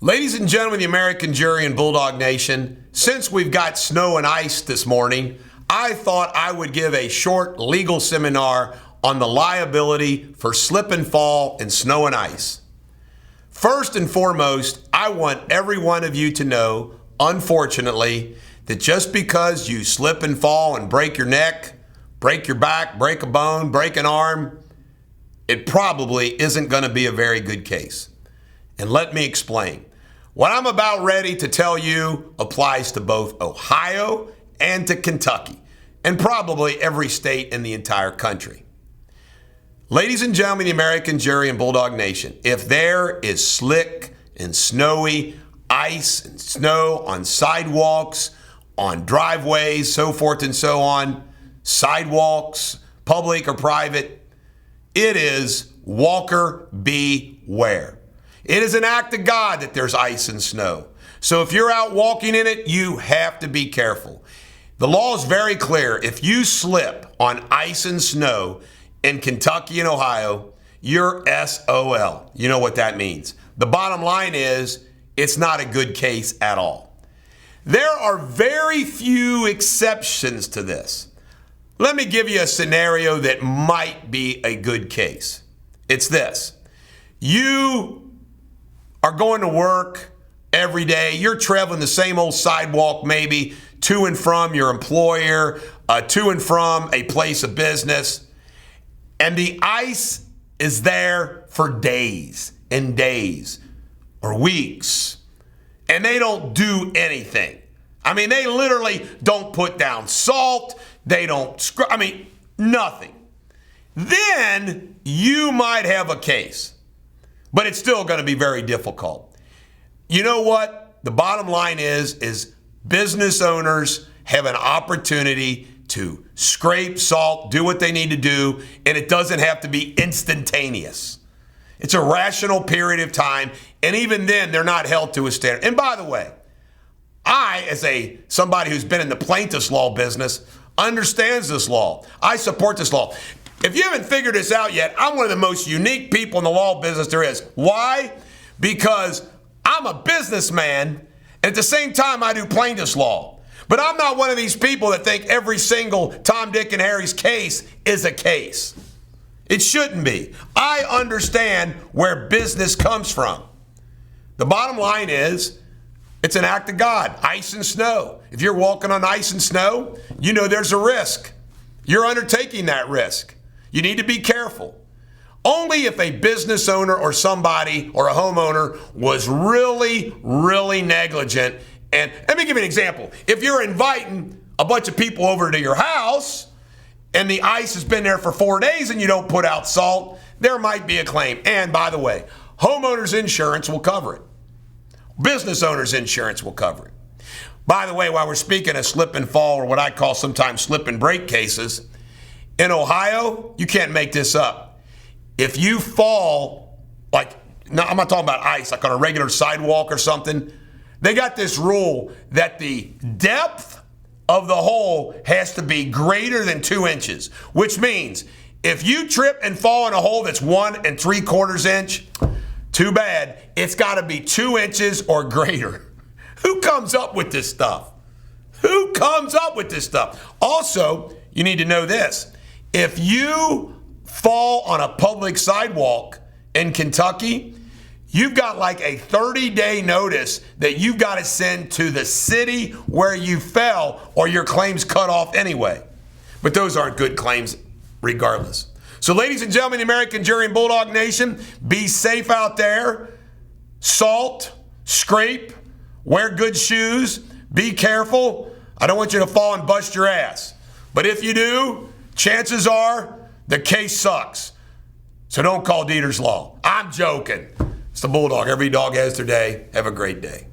Ladies and gentlemen, the American jury and Bulldog Nation, since we've got snow and ice this morning, I thought I would give a short legal seminar on the liability for slip and fall in snow and ice. First and foremost, I want every one of you to know, unfortunately, that just because you slip and fall and break your neck, break your back, break a bone, break an arm, it probably isn't going to be a very good case. And let me explain. What I'm about ready to tell you applies to both Ohio and to Kentucky, and probably every state in the entire country. Ladies and gentlemen, the American jury and Bulldog Nation, if there is slick and snowy ice and snow on sidewalks, on driveways, so forth and so on, sidewalks, public or private, it is walker beware. It is an act of God that there's ice and snow. So if you're out walking in it, you have to be careful. The law is very clear. If you slip on ice and snow in Kentucky and Ohio, you're SOL. You know what that means. The bottom line is, it's not a good case at all. There are very few exceptions to this. Let me give you a scenario that might be a good case. It's this. You are going to work every day. You're traveling the same old sidewalk, maybe to and from your employer, to and from a place of business. And the ice is there for days and days or weeks. And they don't do anything. I mean, they literally don't put down salt. They don't, nothing. Then you might have a case. But it's still going to be very difficult. You know what? The bottom line is business owners have an opportunity to scrape salt, do what they need to do, and it doesn't have to be instantaneous. It's a rational period of time, and even then, they're not held to a standard. And by the way, I, as somebody who's been in the plaintiff's law business, understands this law. I support this law. If you haven't figured this out yet, I'm one of the most unique people in the law business there is. Why? Because I'm a businessman, and at the same time, I do plaintiff's law. But I'm not one of these people that think every single Tom, Dick, and Harry's case is a case. It shouldn't be. I understand where business comes from. The bottom line is, it's an act of God. Ice and snow. If you're walking on ice and snow, you know there's a risk. You're undertaking that risk. You need to be careful. Only if a business owner or somebody or a homeowner was really, really negligent. And let me give you an example. If you're inviting a bunch of people over to your house and the ice has been there for 4 days and you don't put out salt, there might be a claim. And by the way, homeowners insurance will cover it. Business owners insurance will cover it. By the way, while we're speaking of slip and fall, or what I call sometimes slip and break cases, in Ohio, you can't make this up. If you fall, I'm not talking about ice, like on a regular sidewalk or something, they got this rule that the depth of the hole has to be greater than 2 inches, which means if you trip and fall in a hole that's 1 3/4 inch, too bad. It's got to be 2 inches or greater. Who comes up with this stuff? Who comes up with this stuff? Also, you need to know this. If you fall on a public sidewalk in Kentucky, you've got like a 30-day notice that you've got to send to the city where you fell, or your claim's cut off anyway. But those aren't good claims regardless. So ladies and gentlemen, the American jury and Bulldog Nation, be safe out there. Salt, scrape, wear good shoes, be careful. I don't want you to fall and bust your ass. But if you do, chances are the case sucks. So don't call Deters Law. I'm joking. It's the Bulldog. Every dog has their day. Have a great day.